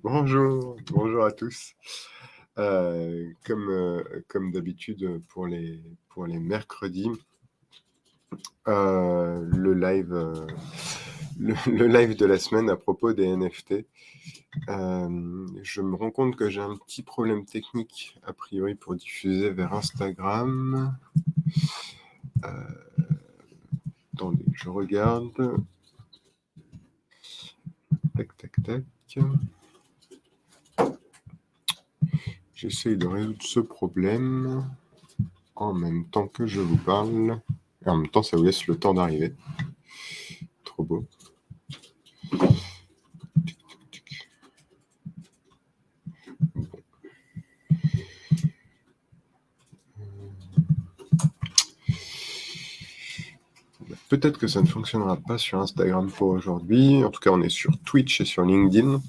Bonjour à tous. Comme d'habitude pour les mercredis, le live, le live de la semaine à propos des NFT. Je me rends compte que j'ai un petit problème technique, a priori, pour diffuser vers Instagram. Attendez, je regarde. Tac, tac, tac. J'essaye de résoudre ce problème en même temps que je vous parle. Et en même temps, ça vous laisse le temps d'arriver. Trop beau. Peut-être que ça ne fonctionnera pas sur Instagram pour aujourd'hui. En tout cas, on est sur Twitch et sur LinkedIn.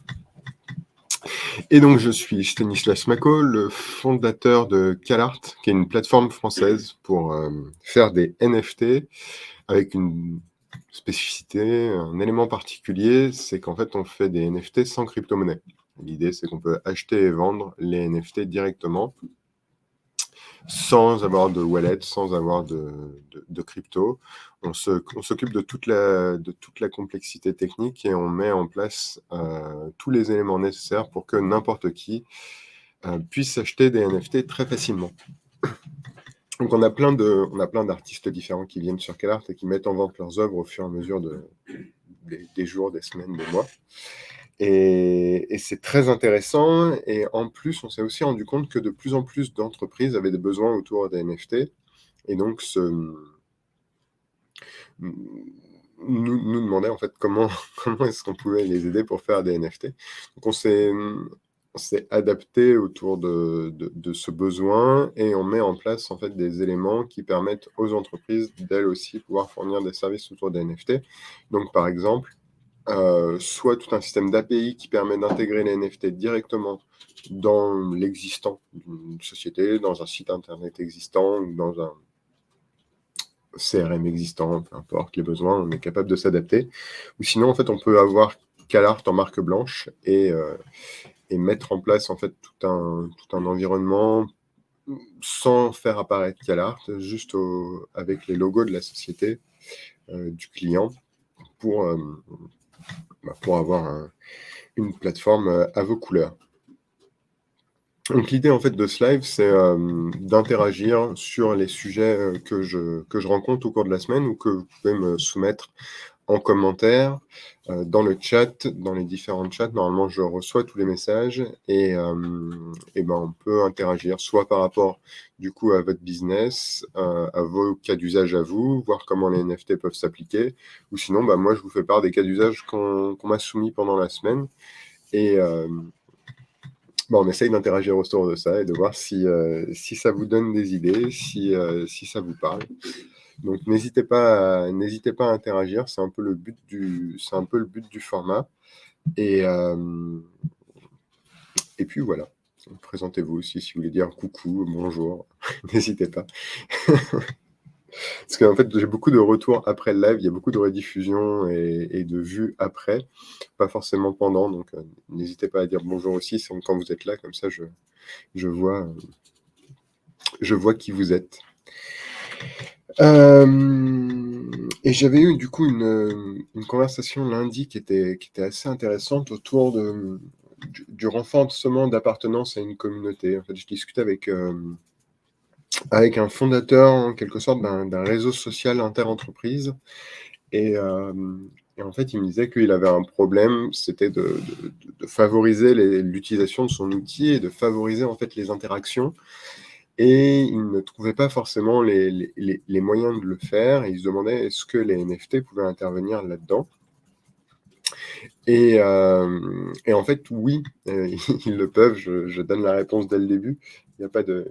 Et donc, je suis Stanislas Mako, le fondateur de CalArt, qui est une plateforme française pour faire des NFT avec une spécificité, un élément particulier, c'est qu'en fait, on fait des NFT sans crypto-monnaie. L'idée, c'est qu'on peut acheter et vendre les NFT directement, sans avoir de wallet, sans avoir de crypto. On s'occupe de toute la complexité technique et on met en place tous les éléments nécessaires pour que n'importe qui puisse acheter des NFT très facilement. Donc on a plein d'artistes différents qui viennent sur CalArt et qui mettent en vente leurs œuvres au fur et à mesure des jours, des semaines, des mois. Et c'est très intéressant. Et en plus, on s'est aussi rendu compte que de plus en plus d'entreprises avaient des besoins autour des NFT. Et donc, nous demandaient en fait comment est-ce qu'on pouvait les aider pour faire des NFT. Donc, on s'est adapté autour de ce besoin et on met en place en fait des éléments qui permettent aux entreprises d'elles aussi pouvoir fournir des services autour des NFT. Donc, par exemple, soit tout un système d'API qui permet d'intégrer les NFT directement dans l'existant d'une société, dans un site internet existant ou dans un CRM existant, peu importe les besoins, on est capable de s'adapter. Ou sinon, en fait, on peut avoir CalArt en marque blanche et mettre en place en fait tout un environnement sans faire apparaître CalArt, juste avec les logos de la société du client pour avoir une plateforme à vos couleurs. Donc l'idée en fait de ce live, c'est d'interagir sur les sujets que je rencontre au cours de la semaine ou que vous pouvez me soumettre en commentaire, dans le chat, dans les différents chats. Normalement, je reçois tous les messages et on peut interagir soit par rapport du coup à votre business, à vos cas d'usage à vous, voir comment les NFT peuvent s'appliquer, ou sinon, moi, je vous fais part des cas d'usage qu'on m'a soumis pendant la semaine et on essaye d'interagir autour de ça et de voir si ça vous donne des idées, si ça vous parle. Donc n'hésitez pas à interagir, c'est un peu le but du format. Et puis voilà. Présentez-vous aussi si vous voulez dire coucou, bonjour, n'hésitez pas. Parce qu'en fait, j'ai beaucoup de retours après le live, il y a beaucoup de rediffusions et de vues après, pas forcément pendant, donc n'hésitez pas à dire bonjour aussi quand vous êtes là, comme ça je vois qui vous êtes. Et j'avais eu du coup une conversation lundi qui était assez intéressante autour du renforcement d'appartenance à une communauté. En fait, je discutais avec un fondateur en quelque sorte d'un réseau social interentreprise et en fait, il me disait qu'il avait un problème, c'était de favoriser l'utilisation de son outil et de favoriser en fait les interactions. Et il ne trouvait pas forcément les moyens de le faire. Et il se demandait est-ce que les NFT pouvaient intervenir là-dedans. Et en fait, oui, ils le peuvent. Je donne la réponse dès le début. Il n'y a pas de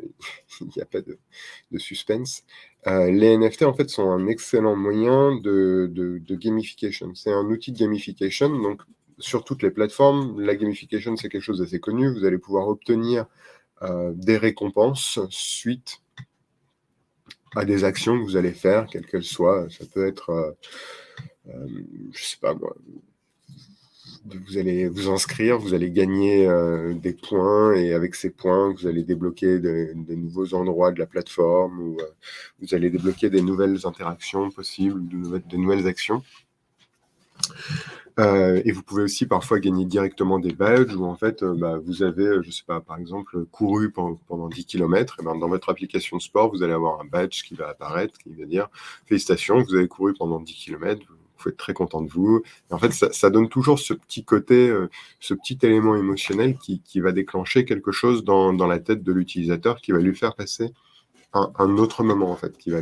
suspense. Les NFT, en fait, sont un excellent moyen de gamification. C'est un outil de gamification. Donc, sur toutes les plateformes, la gamification, c'est quelque chose d'assez connu. Vous allez pouvoir obtenir des récompenses suite à des actions que vous allez faire, quelles qu'elles soient. Ça peut être, je sais pas moi, vous allez vous inscrire, vous allez gagner des points, et avec ces points, vous allez débloquer de nouveaux endroits de la plateforme, ou vous allez débloquer des nouvelles interactions possibles, de nouvelles actions. Et vous pouvez aussi parfois gagner directement des badges où en fait, vous avez, je sais pas, par exemple, couru pendant 10 km, et ben, dans votre application de sport, vous allez avoir un badge qui va apparaître, qui va dire: «Félicitations, vous avez couru pendant 10 km, vous faut être très content de vous». Et en fait, ça donne toujours ce petit côté, ce petit élément émotionnel qui va déclencher quelque chose dans la tête de l'utilisateur, qui va lui faire passer un autre moment, en fait, qui va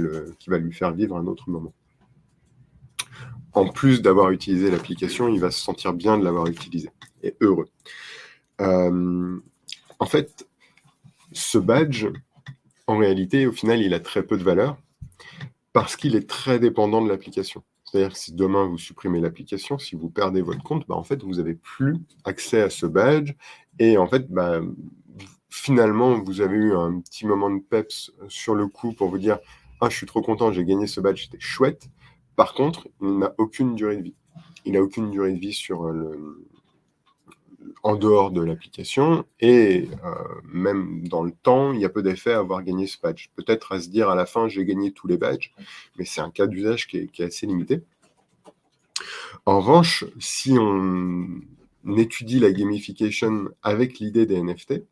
lui faire vivre un autre moment. En plus d'avoir utilisé l'application, il va se sentir bien de l'avoir utilisé et heureux. En fait, ce badge, en réalité, au final, il a très peu de valeur parce qu'il est très dépendant de l'application. C'est-à-dire que si demain vous supprimez l'application, si vous perdez votre compte, en fait, vous n'avez plus accès à ce badge, et en fait, finalement, vous avez eu un petit moment de peps sur le coup pour vous dire: «Ah, je suis trop content, j'ai gagné ce badge, c'était chouette». Par contre, il n'a aucune durée de vie. Il n'a aucune durée de vie en dehors de l'application, et même dans le temps, il y a peu d'effet à avoir gagné ce badge. Peut-être à se dire à la fin: «J'ai gagné tous les badges», mais c'est un cas d'usage qui est assez limité. En revanche, si on étudie la gamification avec l'idée des NFT,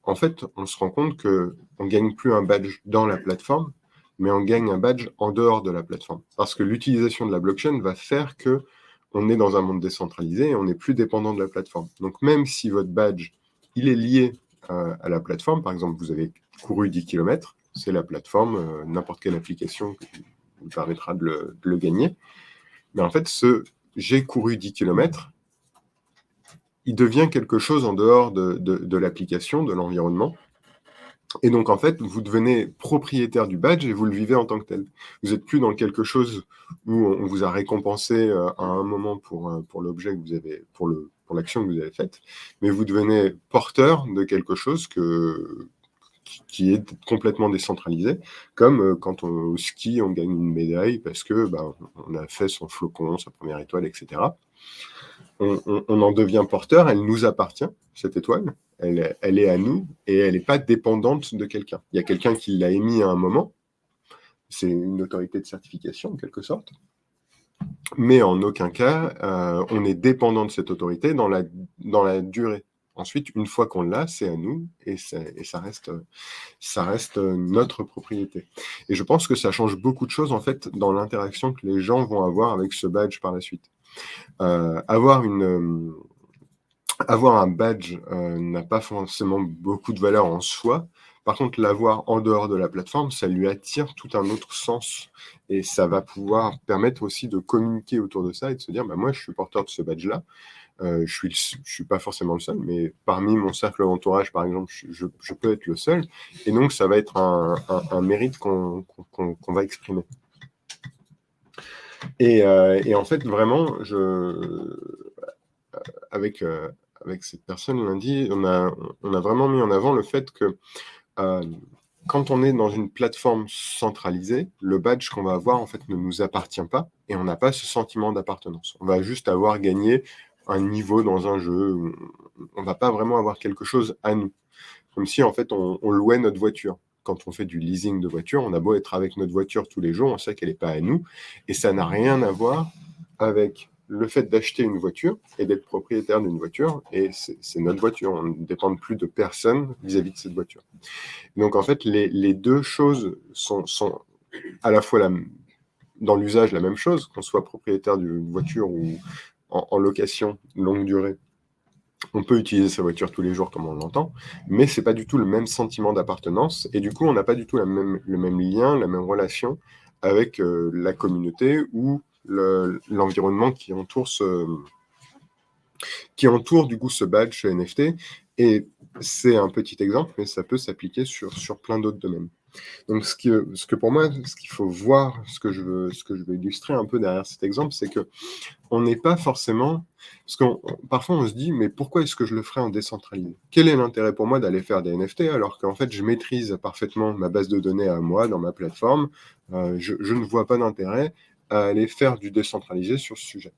en fait, on se rend compte qu'on ne gagne plus un badge dans la plateforme, mais on gagne un badge en dehors de la plateforme. Parce que l'utilisation de la blockchain va faire qu'on est dans un monde décentralisé et on n'est plus dépendant de la plateforme. Donc même si votre badge, il est lié à la plateforme, par exemple, vous avez couru 10 km, c'est la plateforme, n'importe quelle application vous permettra de le gagner. Mais en fait, j'ai couru 10 km, il devient quelque chose en dehors de l'application, de l'environnement. Et donc, en fait, vous devenez propriétaire du badge et vous le vivez en tant que tel. Vous n'êtes plus dans quelque chose où on vous a récompensé à un moment pour l'objet que vous avez, pour l'action que vous avez faite, mais vous devenez porteur de quelque chose qui est complètement décentralisé, comme quand au ski, on gagne une médaille parce que on a fait son flocon, sa première étoile, etc. On en devient porteur, elle nous appartient, cette étoile, elle est à nous, et elle n'est pas dépendante de quelqu'un. Il y a quelqu'un qui l'a émis à un moment, c'est une autorité de certification en quelque sorte, mais en aucun cas on est dépendant de cette autorité dans la durée. Ensuite, une fois qu'on l'a, c'est à nous, et ça reste notre propriété. Et je pense que ça change beaucoup de choses en fait dans l'interaction que les gens vont avoir avec ce badge par la suite. Avoir un badge n'a pas forcément beaucoup de valeur en soi. Par contre, l'avoir en dehors de la plateforme, ça lui attire tout un autre sens, et ça va pouvoir permettre aussi de communiquer autour de ça et de se dire: «Moi, je suis porteur de ce badge-là». Je suis pas forcément le seul, mais parmi mon cercle d'entourage, par exemple, je peux être le seul, et donc ça va être un mérite qu'on va exprimer. Et en fait, vraiment, avec cette personne lundi, on a vraiment mis en avant le fait que quand on est dans une plateforme centralisée, le badge qu'on va avoir, en fait, ne nous appartient pas, et on n'a pas ce sentiment d'appartenance. On va juste avoir gagné un niveau dans un jeu. On va pas vraiment avoir quelque chose à nous. Comme si, en fait, on louait notre voiture. Quand on fait du leasing de voiture, on a beau être avec notre voiture tous les jours, on sait qu'elle n'est pas à nous, et ça n'a rien à voir avec le fait d'acheter une voiture et d'être propriétaire d'une voiture, et c'est notre voiture. On ne dépend plus de personne vis-à-vis de cette voiture. Donc, en fait, les deux choses sont à la fois dans l'usage la même chose, qu'on soit propriétaire d'une voiture ou en location longue durée. On peut utiliser sa voiture tous les jours comme on l'entend, mais c'est pas du tout le même sentiment d'appartenance, et du coup, on n'a pas du tout le même lien, la même relation avec la communauté ou l'environnement qui entoure du coup ce badge NFT. Et c'est un petit exemple, mais ça peut s'appliquer sur plein d'autres domaines. Donc ce que pour moi, ce qu'il faut voir, ce que je veux illustrer un peu derrière cet exemple, c'est que on n'est pas forcément, parce parfois on se dit: «Mais pourquoi est-ce que je le ferais en décentralisé? Quel est l'intérêt pour moi d'aller faire des NFT alors qu'en fait je maîtrise parfaitement ma base de données à moi dans ma plateforme?» Je ne vois pas d'intérêt à aller faire du décentralisé sur ce sujet.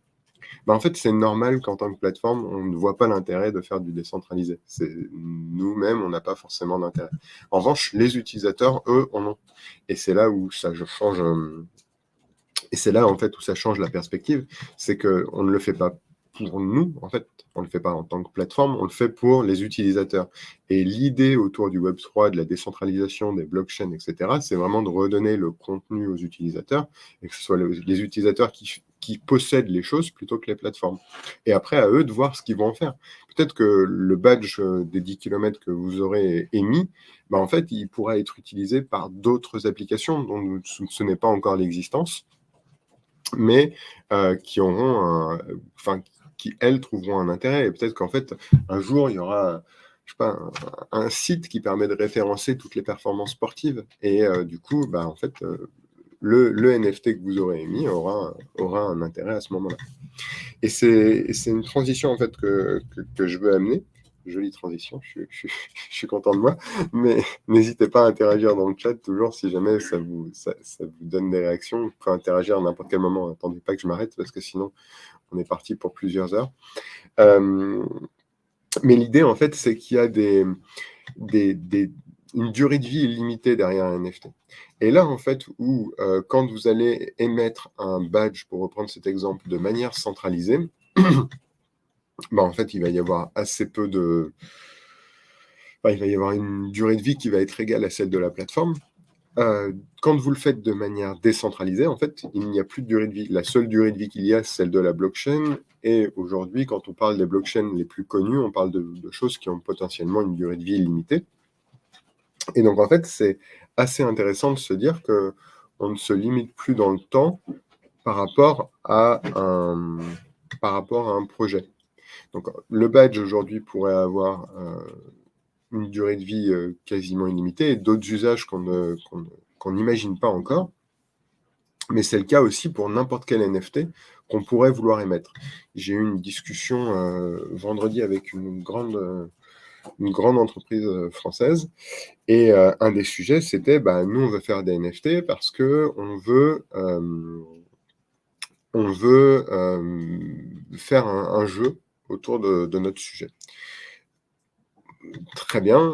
Bah, en fait, c'est normal qu'en tant que plateforme, on ne voit pas l'intérêt de faire du décentralisé. C'est nous-mêmes, on n'a pas forcément d'intérêt. En revanche, les utilisateurs, eux, en ont. Et c'est là où ça change, et c'est là, en fait, où ça change la perspective. C'est qu'on ne le fait pas pour nous, en fait. On ne le fait pas en tant que plateforme, on le fait pour les utilisateurs. Et l'idée autour du Web3, de la décentralisation, des blockchains, etc., c'est vraiment de redonner le contenu aux utilisateurs, et que ce soit les utilisateurs qui possèdent les choses plutôt que les plateformes. Et après, à eux de voir ce qu'ils vont en faire. Peut-être que le badge des 10 km que vous aurez émis, bah, en fait, il pourra être utilisé par d'autres applications dont nous ne soupçonnez pas encore l'existence, mais qui auront enfin, qui, elles, trouveront un intérêt. Et peut-être qu'en fait, un jour, il y aura, je sais pas, un site qui permet de référencer toutes les performances sportives. Et du coup, bah, en fait, le NFT que vous aurez émis aura un intérêt à ce moment-là. Et c'est une transition, en fait, que je veux amener. Jolie transition, je suis content de moi. Mais n'hésitez pas à interagir dans le chat toujours si jamais ça vous donne des réactions. Vous pouvez interagir à n'importe quel moment. Attendez pas que je m'arrête parce que sinon, on est parti pour plusieurs heures. Mais l'idée, en fait, c'est qu'il y a une durée de vie illimitée derrière un NFT. Et là, en fait, où quand vous allez émettre un badge, pour reprendre cet exemple, de manière centralisée, bah, en fait, il va y avoir assez peu de... Enfin, il va y avoir une durée de vie qui va être égale à celle de la plateforme. Quand vous le faites de manière décentralisée, en fait, il n'y a plus de durée de vie. La seule durée de vie qu'il y a, c'est celle de la blockchain. Et aujourd'hui, quand on parle des blockchains les plus connues, on parle de choses qui ont potentiellement une durée de vie illimitée. Et donc, en fait, c'est assez intéressant de se dire qu'on ne se limite plus dans le temps par rapport à un projet. Donc, le badge aujourd'hui pourrait avoir une durée de vie quasiment illimitée et d'autres usages qu'on n'imagine pas encore. Mais c'est le cas aussi pour n'importe quel NFT qu'on pourrait vouloir émettre. J'ai eu une discussion vendredi avec une grande entreprise française et un des sujets, c'était bah, nous, on veut faire des NFT parce qu'on veut faire un jeu autour de notre sujet. Très bien.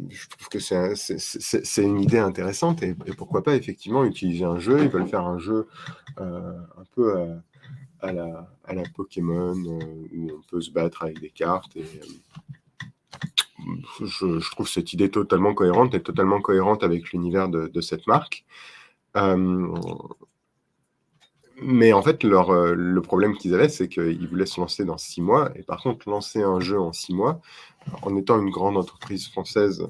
Je trouve que c'est une idée intéressante et pourquoi pas effectivement utiliser un jeu. Ils veulent faire un jeu un peu à la Pokémon où on peut se battre avec des cartes. Et je trouve cette idée totalement cohérente et totalement cohérente avec l'univers de cette marque. Mais en fait, le problème qu'ils avaient, c'est qu'ils voulaient se lancer dans 6 mois. Et par contre, lancer un jeu en 6 mois, en étant une grande entreprise française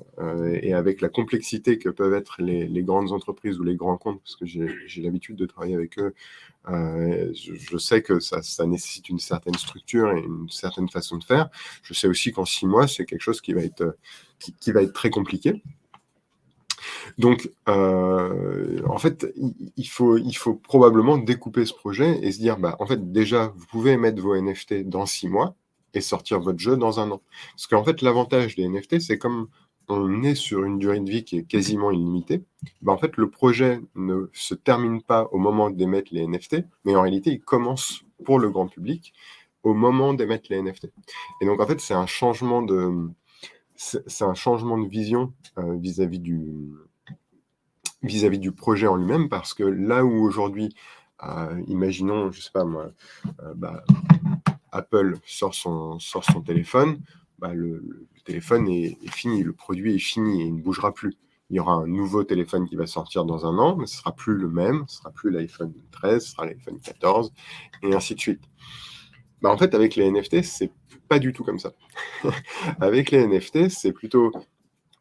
et avec la complexité que peuvent être les grandes entreprises ou les grands comptes, parce que j'ai l'habitude de travailler avec eux, je sais que ça nécessite une certaine structure et une certaine façon de faire. Je sais aussi qu'en 6 mois, c'est quelque chose qui va être très compliqué. Donc, en fait, il faut probablement découper ce projet et se dire, bah, en fait, déjà, vous pouvez émettre vos NFT dans 6 mois et sortir votre jeu dans 1 an. Parce qu'en fait, l'avantage des NFT, c'est comme on est sur une durée de vie qui est quasiment illimitée, bah, en fait, le projet ne se termine pas au moment d'émettre les NFT, mais en réalité, il commence pour le grand public au moment d'émettre les NFT. Et donc, en fait, c'est un changement de vision vis-à-vis du projet en lui-même, parce que là où aujourd'hui, imaginons, je sais pas moi, bah, Apple sort son téléphone, bah, le téléphone est fini, le produit est fini et il ne bougera plus. Il y aura un nouveau téléphone qui va sortir dans 1 an, mais ce sera plus le même, ce sera plus l'iPhone 13, ce sera l'iPhone 14, et ainsi de suite. Bah, en fait, avec les NFT, c'est pas du tout comme ça. Avec les NFT, c'est plutôt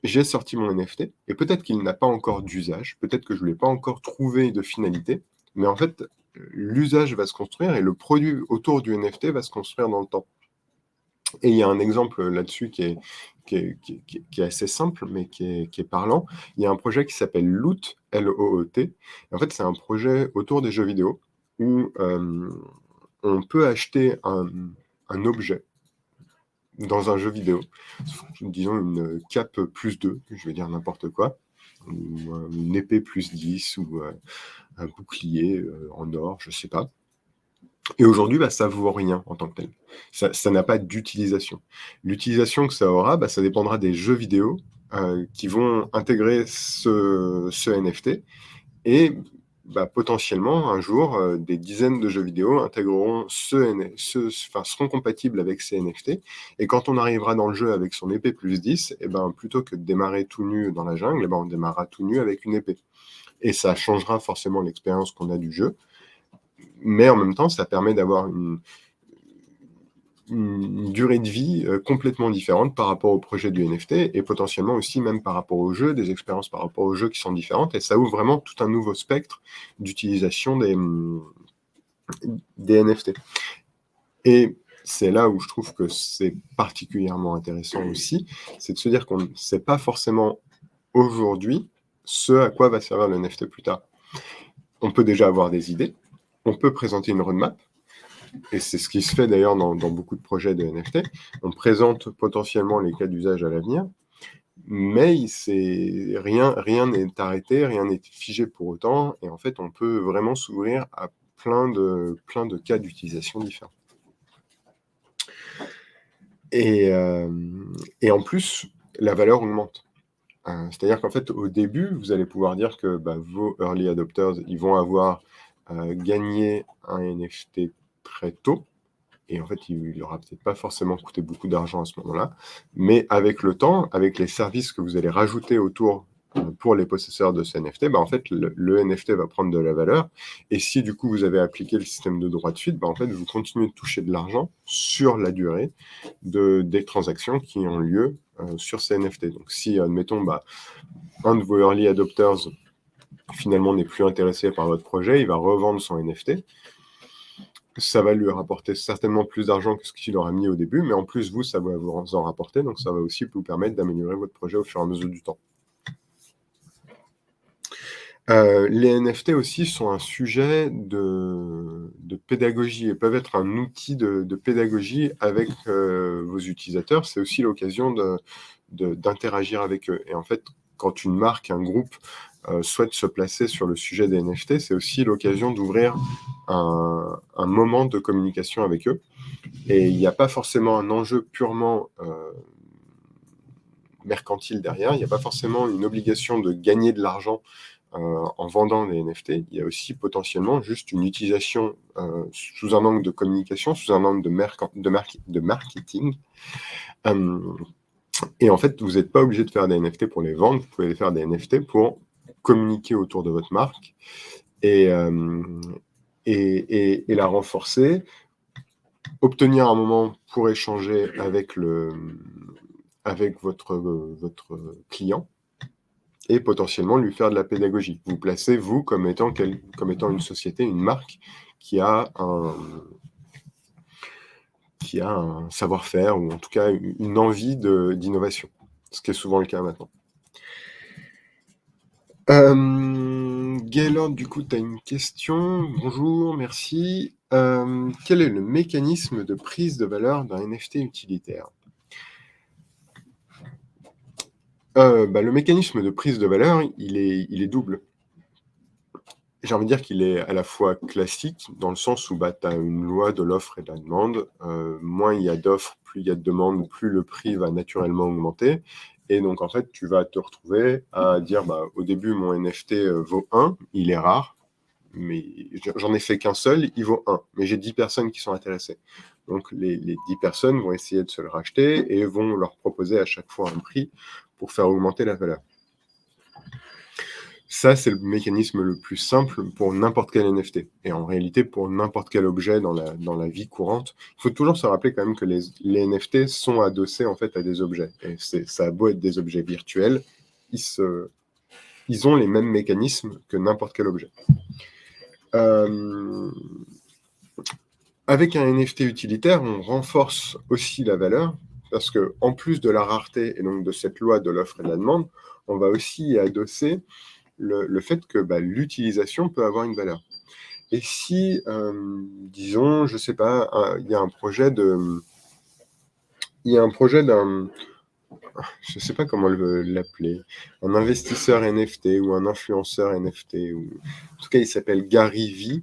j'ai sorti mon NFT et peut-être qu'il n'a pas encore d'usage, peut-être que je ne l'ai pas encore trouvé de finalité, mais en fait, l'usage va se construire et le produit autour du NFT va se construire dans le temps. Et il y a un exemple là-dessus qui est assez simple, mais qui est parlant. Il y a un projet qui s'appelle Loot, L-O-O-T. En fait, c'est un projet autour des jeux vidéo où on peut acheter un objet dans un jeu vidéo, disons une cape plus 2, je vais dire n'importe quoi, ou une épée plus 10, ou un bouclier en or, je sais pas. Et aujourd'hui, ça vaut rien en tant que tel. Ça n'a pas d'utilisation. L'utilisation que ça aura, ça dépendra des jeux vidéo, qui vont intégrer ce NFT et potentiellement un jour, des dizaines de jeux vidéo intégreront seront compatibles avec ces NFT et quand on arrivera dans le jeu avec son épée +10 plutôt que de démarrer tout nu dans la jungle on démarrera tout nu avec une épée et ça changera forcément l'expérience qu'on a du jeu, mais en même temps, ça permet d'avoir une durée de vie, complètement différente par rapport au projet du NFT et potentiellement aussi même par rapport au jeu, des expériences par rapport aux jeux qui sont différentes et ça ouvre vraiment tout un nouveau spectre d'utilisation des NFT. Et c'est là où je trouve que c'est particulièrement intéressant aussi, c'est de se dire qu'on ne sait pas forcément aujourd'hui ce à quoi va servir le NFT plus tard. On peut déjà avoir des idées, on peut présenter une roadmap, et c'est ce qui se fait d'ailleurs dans beaucoup de projets de NFT. On présente potentiellement les cas d'usage à l'avenir, mais rien n'est arrêté, rien n'est figé pour autant, et en fait, on peut vraiment s'ouvrir à plein de cas d'utilisation différents. Et en plus, la valeur augmente. C'est-à-dire qu'en fait, au début, vous allez pouvoir dire que vos early adopters, ils vont avoir gagné un NFT très tôt, et en fait, il leur a peut-être pas forcément coûté beaucoup d'argent à ce moment-là. Mais avec le temps, avec les services que vous allez rajouter autour pour les possesseurs de ce NFT, en fait, le NFT va prendre de la valeur. Et si du coup, vous avez appliqué le système de droit de suite, en fait, vous continuez de toucher de l'argent sur la durée des transactions qui ont lieu sur ces NFT. Donc, si, admettons, un de vos early adopters finalement n'est plus intéressé par votre projet, il va revendre son NFT. Ça va lui rapporter certainement plus d'argent que ce qu'il aura mis au début, mais en plus, vous, ça va vous en rapporter, donc ça va aussi vous permettre d'améliorer votre projet au fur et à mesure du temps. Les NFT aussi sont un sujet de pédagogie et peuvent être un outil de pédagogie avec vos utilisateurs. C'est aussi l'occasion d'interagir avec eux. Et en fait, quand une marque, un groupe souhaite se placer sur le sujet des NFT, c'est aussi l'occasion d'ouvrir un moment de communication avec eux. Et il n'y a pas forcément un enjeu purement mercantile derrière, il n'y a pas forcément une obligation de gagner de l'argent en vendant des NFT. Il y a aussi potentiellement juste une utilisation sous un angle de communication, sous un angle de marketing. Et en fait, vous n'êtes pas obligé de faire des NFT pour les vendre, vous pouvez faire des NFT pour communiquer autour de votre marque et la renforcer, obtenir un moment pour échanger avec votre client et potentiellement lui faire de la pédagogie. Vous placez, vous, comme étant une société, une marque qui a un savoir-faire ou en tout cas une envie d'innovation, ce qui est souvent le cas maintenant. Gaylord, du coup, tu as une question. Bonjour, merci. Quel est le mécanisme de prise de valeur d'un NFT utilitaire ? Le mécanisme de prise de valeur, il est double. J'ai envie de dire qu'il est à la fois classique, dans le sens où tu as une loi de l'offre et de la demande. Moins il y a d'offres, plus il y a de demandes, plus le prix va naturellement augmenter. Et donc, en fait, tu vas te retrouver à dire, au début, mon NFT vaut 1, il est rare, mais j'en ai fait qu'un seul, il vaut 1. Mais j'ai 10 personnes qui sont intéressées. Donc, les 10 personnes vont essayer de se le racheter et vont leur proposer à chaque fois un prix pour faire augmenter la valeur. Ça, c'est le mécanisme le plus simple pour n'importe quel NFT. Et en réalité, pour n'importe quel objet dans la vie courante, il faut toujours se rappeler quand même que les NFT sont adossés en fait à des objets. Et ça a beau être des objets virtuels, ils ont les mêmes mécanismes que n'importe quel objet. Avec un NFT utilitaire, on renforce aussi la valeur, parce que en plus de la rareté et donc de cette loi de l'offre et de la demande, on va aussi adosser le fait que l'utilisation peut avoir une valeur. Et si, disons, je ne sais pas, il y a un projet d'un, je ne sais pas comment l'appeler, un investisseur NFT ou un influenceur NFT, ou en tout cas il s'appelle Gary V,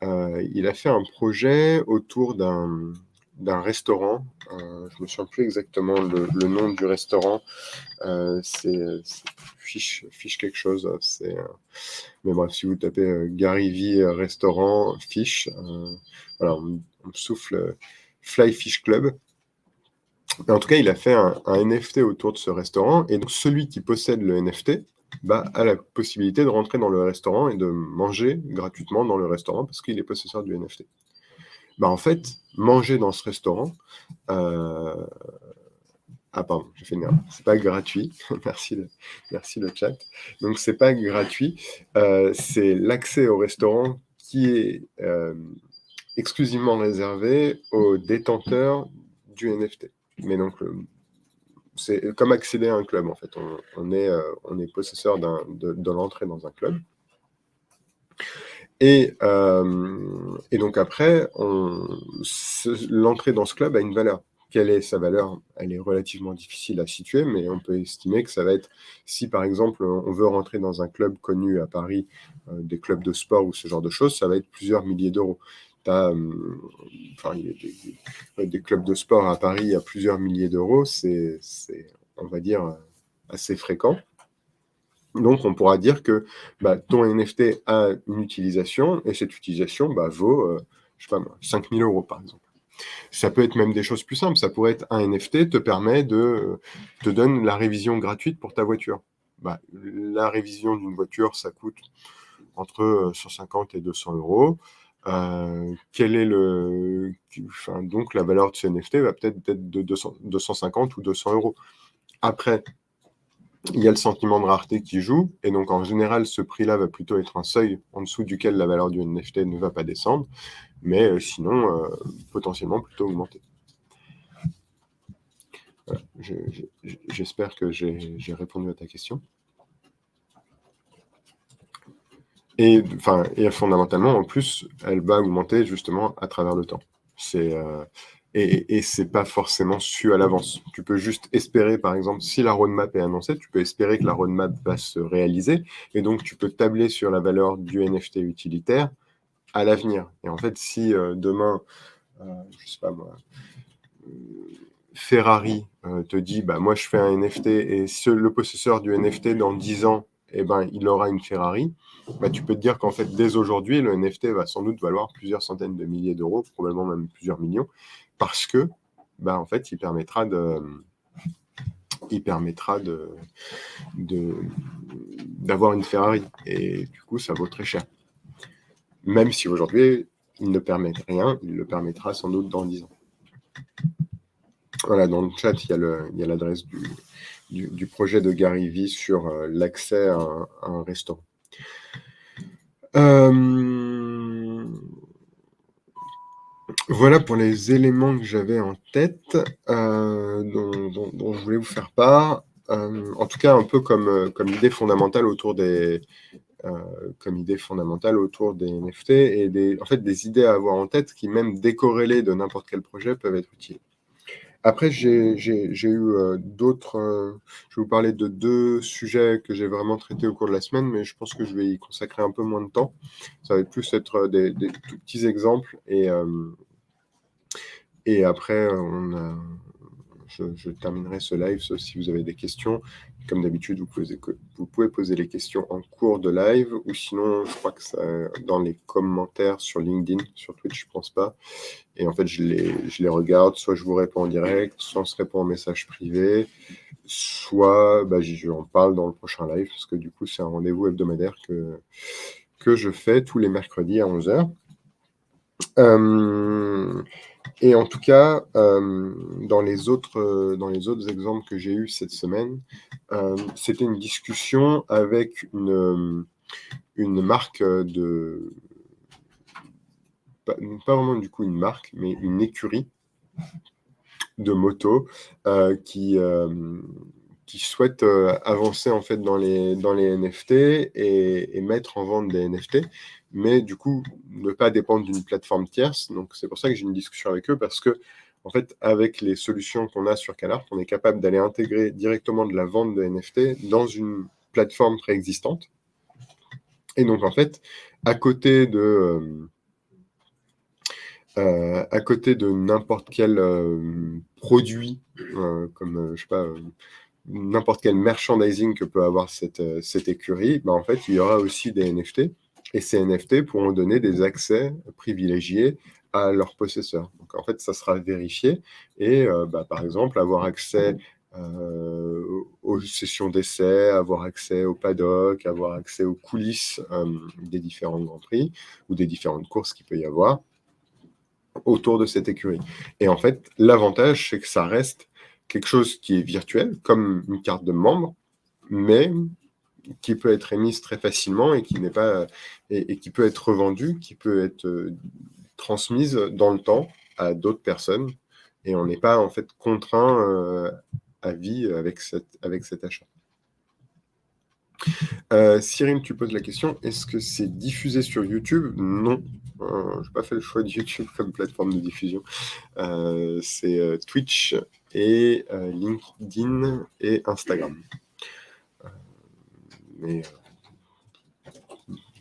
il a fait un projet autour d'un restaurant. Je me souviens plus exactement le nom du restaurant. C'est Fish quelque chose. Mais bref, si vous tapez Gary V restaurant, Fish, voilà, on me souffle Fly Fish Club. Mais en tout cas, il a fait un NFT autour de ce restaurant. Et donc, celui qui possède le NFT a la possibilité de rentrer dans le restaurant et de manger gratuitement dans le restaurant parce qu'il est possesseur du NFT. En fait, manger dans ce restaurant, ah pardon, j'ai fait une erreur. C'est pas gratuit. Merci le chat. Donc c'est pas gratuit. C'est l'accès au restaurant qui est exclusivement réservé aux détenteurs du NFT. Mais donc c'est comme accéder à un club en fait. On est possesseur de l'entrée dans un club. Et donc après, l'entrée dans ce club a une valeur. Quelle est sa valeur? Elle est relativement difficile à situer, mais on peut estimer que ça va être, si par exemple on veut rentrer dans un club connu à Paris, des clubs de sport ou ce genre de choses, ça va être plusieurs milliers d'euros. Il y a des clubs de sport à Paris à plusieurs milliers d'euros, c'est, on va dire, assez fréquent. Donc, on pourra dire que ton NFT a une utilisation et cette utilisation vaut, je sais pas moi, 5 000 euros par exemple. Ça peut être même des choses plus simples. Ça pourrait être un NFT te donne la révision gratuite pour ta voiture. La révision d'une voiture, ça coûte entre 150 et 200 euros. Donc la valeur de ce NFT va peut-être être de 250 ou 200 euros. Après, il y a le sentiment de rareté qui joue, et donc en général, ce prix-là va plutôt être un seuil en dessous duquel la valeur du NFT ne va pas descendre, mais sinon, potentiellement plutôt augmenter. Voilà. J'espère que j'ai répondu à ta question. Et fondamentalement, en plus, elle va augmenter justement à travers le temps. Et c'est pas forcément su à l'avance. Tu peux juste espérer, par exemple, si la roadmap est annoncée, tu peux espérer que la roadmap va se réaliser, et donc tu peux tabler sur la valeur du NFT utilitaire à l'avenir. Et en fait, si demain, je sais pas moi, Ferrari te dit, moi je fais un NFT, et le possesseur du NFT dans 10 ans, il aura une Ferrari, tu peux te dire qu'en fait, dès aujourd'hui, le NFT va sans doute valoir plusieurs centaines de milliers d'euros, probablement même plusieurs millions, parce que, en fait, il permettra d'avoir une Ferrari. Et du coup, ça vaut très cher. Même si aujourd'hui, il ne permet rien, il le permettra sans doute dans 10 ans. Voilà, dans le chat, il y a l'adresse du projet de Gary V sur l'accès à un restaurant. Voilà pour les éléments que j'avais en tête, dont je voulais vous faire part. En tout cas, un peu comme idée fondamentale autour des NFT et des idées à avoir en tête qui, même décorrélées de n'importe quel projet, peuvent être utiles. Après, j'ai eu d'autres. Je vais vous parler de 2 sujets que j'ai vraiment traités au cours de la semaine, mais je pense que je vais y consacrer un peu moins de temps. Ça va plus être des tout petits exemples, et après, je terminerai ce live, sauf si vous avez des questions. Comme d'habitude, vous pouvez poser les questions en cours de live, ou sinon, je crois que ça, dans les commentaires sur LinkedIn, sur Twitch, je pense pas. Et en fait, je les regarde, soit je vous réponds en direct, soit on se répond en message privé, soit j'en parle dans le prochain live, parce que du coup, c'est un rendez-vous hebdomadaire que je fais tous les mercredis à 11h. Et en tout cas, dans les autres exemples que j'ai eus cette semaine, c'était une discussion avec une marque pas vraiment du coup une marque, mais une écurie de moto qui souhaite avancer en fait dans les NFT et mettre en vente des NFT, mais du coup ne pas dépendre d'une plateforme tierce. Donc c'est pour ça que j'ai une discussion avec eux, parce que en fait, avec les solutions qu'on a sur CalArt, on est capable d'aller intégrer directement de la vente de NFT dans une plateforme préexistante. Et donc en fait, à côté de À côté de n'importe quel, produit, comme, je sais pas, n'importe quel merchandising que peut avoir cette écurie, bah, en fait, il y aura aussi des NFT et ces NFT pourront donner des accès privilégiés à leurs possesseurs. Donc en fait, ça sera vérifié et bah, par exemple, avoir accès, aux sessions d'essai, avoir accès au paddock, avoir accès aux coulisses, des différents grands prix ou des différentes courses qu'il peut y avoir autour de cette écurie. Et en fait, l'avantage, c'est que ça reste quelque chose qui est virtuel, comme une carte de membre, mais qui peut être émise très facilement et qui n'est pas et qui peut être revendue, qui peut être transmise dans le temps à d'autres personnes. Et on n'est pas en fait contraint à vie avec cet achat. Cyril, tu poses la question, est-ce que c'est diffusé sur YouTube? Non, je n'ai pas fait le choix de YouTube comme plateforme de diffusion. C'est Twitch et LinkedIn et Instagram. Mais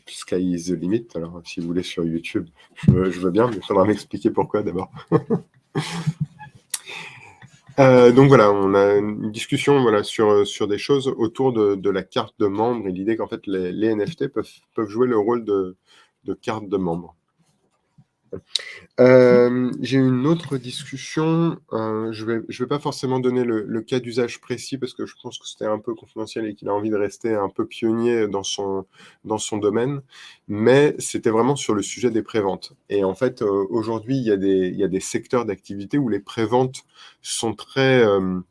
sky is the limit. Alors, si vous voulez sur YouTube, je veux bien, mais il faudra m'expliquer pourquoi d'abord. Donc voilà, on a une discussion voilà, sur des choses autour de la carte de membre et l'idée qu'en fait les NFT peuvent jouer le rôle de carte de membre. J'ai une autre discussion, je vais pas forcément donner le cas d'usage précis parce que je pense que c'était un peu confidentiel et qu'il a envie de rester un peu pionnier dans son domaine, mais c'était vraiment sur le sujet des préventes et en fait, aujourd'hui, il y a des secteurs d'activité où les préventes sont très, je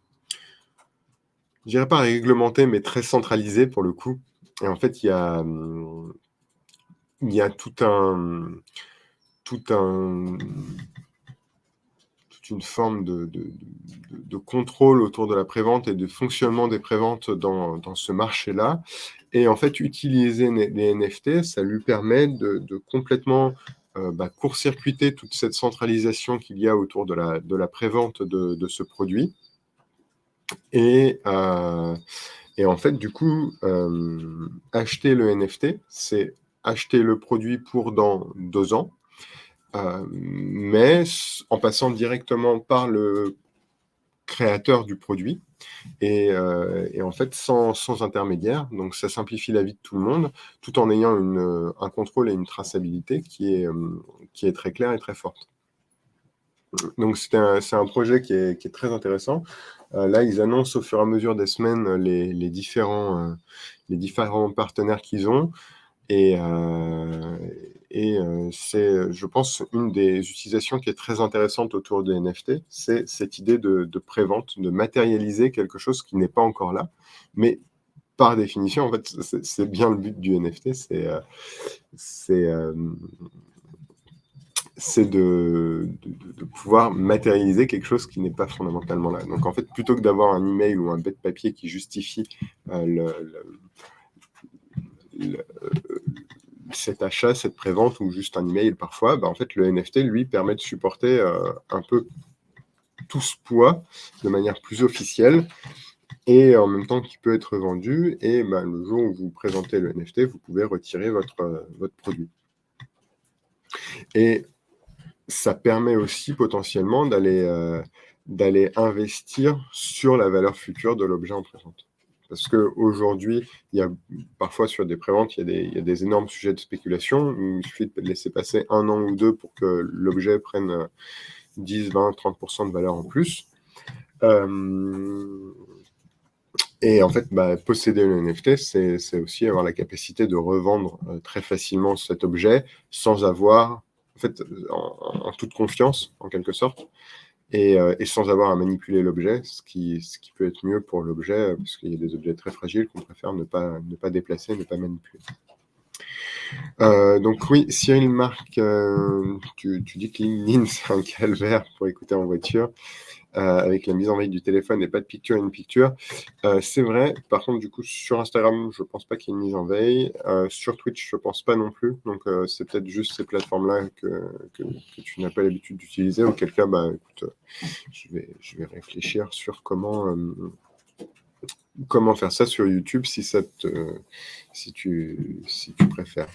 dirais pas réglementées, mais très centralisées pour le coup et en fait, il y a toute une forme de contrôle autour de la prévente et de fonctionnement des préventes dans ce marché-là. Et en fait, utiliser les NFT, ça lui permet de complètement court-circuiter toute cette centralisation qu'il y a autour de la prévente de ce produit. Et en fait, du coup, acheter le NFT, c'est acheter le produit pour dans 2 ans. Mais en passant directement par le créateur du produit et en fait sans intermédiaire. Donc ça simplifie la vie de tout le monde, tout en ayant un contrôle et une traçabilité qui est très claire et très forte. Donc c'est un projet qui est très intéressant. Là, ils annoncent au fur et à mesure des semaines les différents partenaires qu'ils ont. Et c'est, je pense, une des utilisations qui est très intéressante autour des NFT, c'est cette idée de prévente, de matérialiser quelque chose qui n'est pas encore là. Mais par définition, en fait, c'est bien le but du NFT, c'est de pouvoir matérialiser quelque chose qui n'est pas fondamentalement là. Donc en fait, plutôt que d'avoir un email ou un bout de papier qui justifie cet achat, cette prévente ou juste un email parfois, en fait, le NFT, lui, permet de supporter un peu tout ce poids de manière plus officielle et en même temps qui peut être vendu. Et le jour où vous présentez le NFT, vous pouvez retirer votre produit. Et ça permet aussi potentiellement d'aller investir sur la valeur future de l'objet en prévente. Parce qu'aujourd'hui, il y a parfois sur des préventes, il y a des énormes sujets de spéculation. Il suffit de laisser passer 1 an ou 2 pour que l'objet prenne 10, 20, 30% de valeur en plus. Et en fait, posséder le NFT, c'est aussi avoir la capacité de revendre très facilement cet objet sans avoir, en fait, en toute confiance, en quelque sorte, et sans avoir à manipuler l'objet, ce qui peut être mieux pour l'objet, parce qu'il y a des objets très fragiles qu'on préfère ne pas déplacer, ne pas manipuler. Donc oui, Cyril Marc, tu dis que LinkedIn, c'est un calvaire pour écouter en voiture, avec la mise en veille du téléphone et pas de picture in picture. C'est vrai, par contre, du coup, sur Instagram, je pense pas qu'il y ais une mise en veille. Sur Twitch, je pense pas non plus. Donc, c'est peut-être juste ces plateformes-là que tu n'as pas l'habitude d'utiliser. Auquel cas, écoute, je vais réfléchir sur comment faire ça sur YouTube si tu préfères.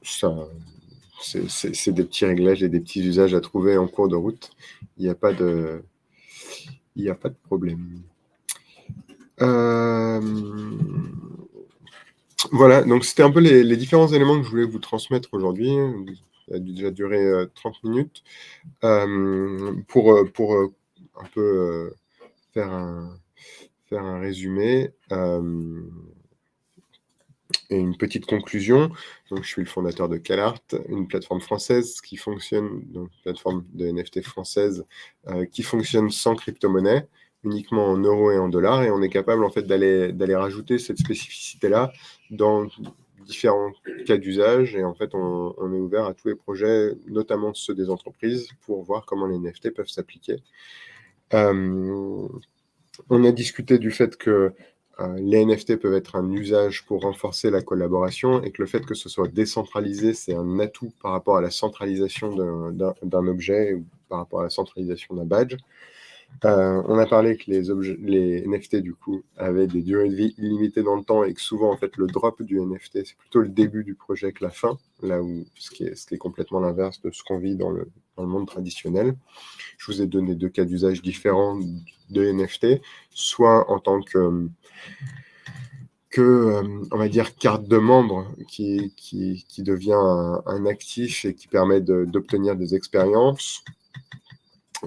Ça, c'est des petits réglages et des petits usages à trouver en cours de route. Il n'y a pas de problème. Voilà, donc c'était un peu les différents éléments que je voulais vous transmettre aujourd'hui. Ça a déjà duré 30 minutes. Pour un peu faire un résumé et une petite conclusion. Donc, je suis le fondateur de CalArt, une plateforme française qui fonctionne, donc plateforme de NFT française qui fonctionne sans crypto-monnaie, uniquement en euros et en dollars, et on est capable en fait d'aller rajouter cette spécificité-là dans différents cas d'usage, et en fait on est ouvert à tous les projets, notamment ceux des entreprises, pour voir comment les NFT peuvent s'appliquer. On a discuté du fait que les NFT peuvent être un usage pour renforcer la collaboration et que le fait que ce soit décentralisé, c'est un atout par rapport à la centralisation d'un objet ou par rapport à la centralisation d'un badge. On a parlé que les NFT, du coup, avaient des durées de vie illimitées dans le temps et que souvent, en fait, le drop du NFT, c'est plutôt le début du projet que la fin, là où ce qui est complètement l'inverse de ce qu'on vit dans le monde traditionnel. Je vous ai donné 2 cas d'usage différents de NFT, soit en tant que on va dire, carte de membre qui devient un actif et qui permet d'obtenir des expériences,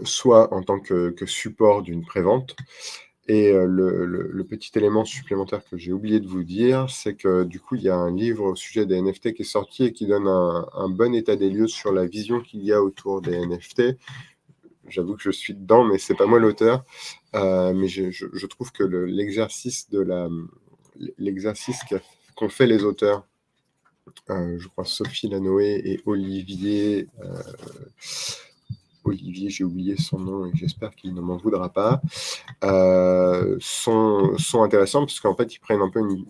soit en tant que support d'une prévente. Et le petit élément supplémentaire que j'ai oublié de vous dire, c'est que du coup, il y a un livre au sujet des NFT qui est sorti et qui donne un bon état des lieux sur la vision qu'il y a autour des NFT. J'avoue que je suis dedans, mais c'est pas moi l'auteur. Mais je trouve que l'exercice qu'ont fait les auteurs, je crois Sophie Lanoé et Olivier, j'ai oublié son nom et j'espère qu'il ne m'en voudra pas, sont intéressants parce qu'en fait, ils prennent un peu une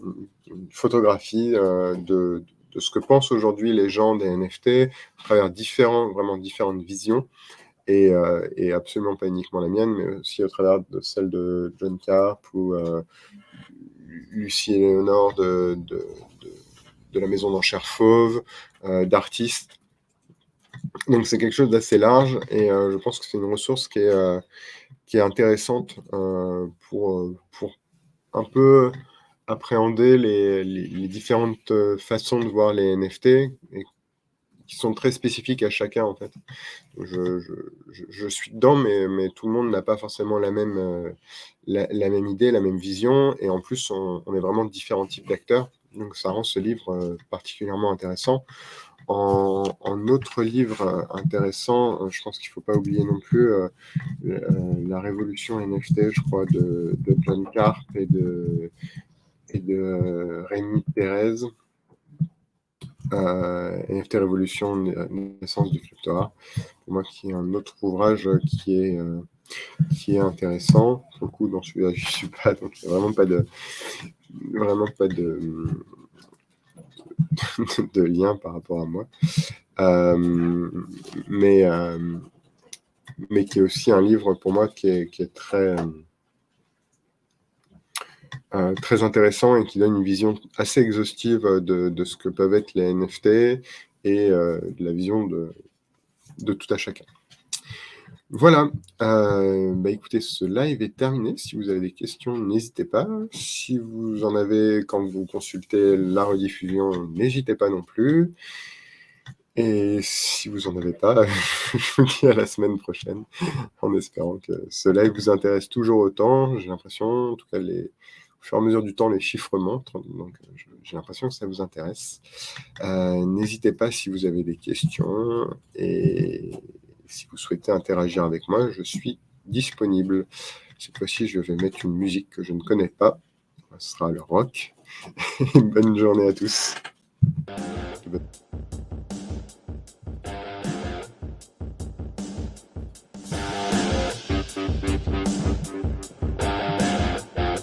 photographie de ce que pensent aujourd'hui les gens des NFT à travers vraiment différentes visions. Et absolument pas uniquement la mienne, mais aussi au travers de celle de John Carp ou Lucie Éléonore de la maison d'enchères Fauve, d'artistes. Donc c'est quelque chose d'assez large et je pense que c'est une ressource qui est intéressante pour un peu appréhender les différentes façons de voir les NFT et qui sont très spécifiques à chacun en fait. Je suis dedans, mais tout le monde n'a pas forcément la même idée, la même vision, et en plus, on est vraiment différents types d'acteurs, donc ça rend ce livre particulièrement intéressant. En autre livre intéressant, je pense qu'il ne faut pas oublier non plus La Révolution NFT, je crois, de John Carp et de Rémi Pérez. NFT Révolution, naissance du crypto-art, pour moi, qui est un autre ouvrage qui est intéressant. Pour le coup, dans celui-là, je ne suis pas, donc il n'y a vraiment pas de lien par rapport à moi. Mais qui est aussi un livre pour moi qui est très intéressant et qui donne une vision assez exhaustive de ce que peuvent être les NFT et de la vision de tout à chacun. Voilà, écoutez, ce live est terminé. Si vous avez des questions, n'hésitez pas. Si vous en avez quand vous consultez la rediffusion, n'hésitez pas non plus. Et si vous en avez pas, je vous dis à la semaine prochaine, en espérant que ce live vous intéresse toujours autant. J'ai l'impression, en tout cas, au fur et à mesure du temps, les chiffres montent, donc j'ai l'impression que ça vous intéresse. N'hésitez pas si vous avez des questions et si vous souhaitez interagir avec moi, je suis disponible. Cette fois-ci, je vais mettre une musique que je ne connais pas. Ce sera le rock. Bonne journée à tous.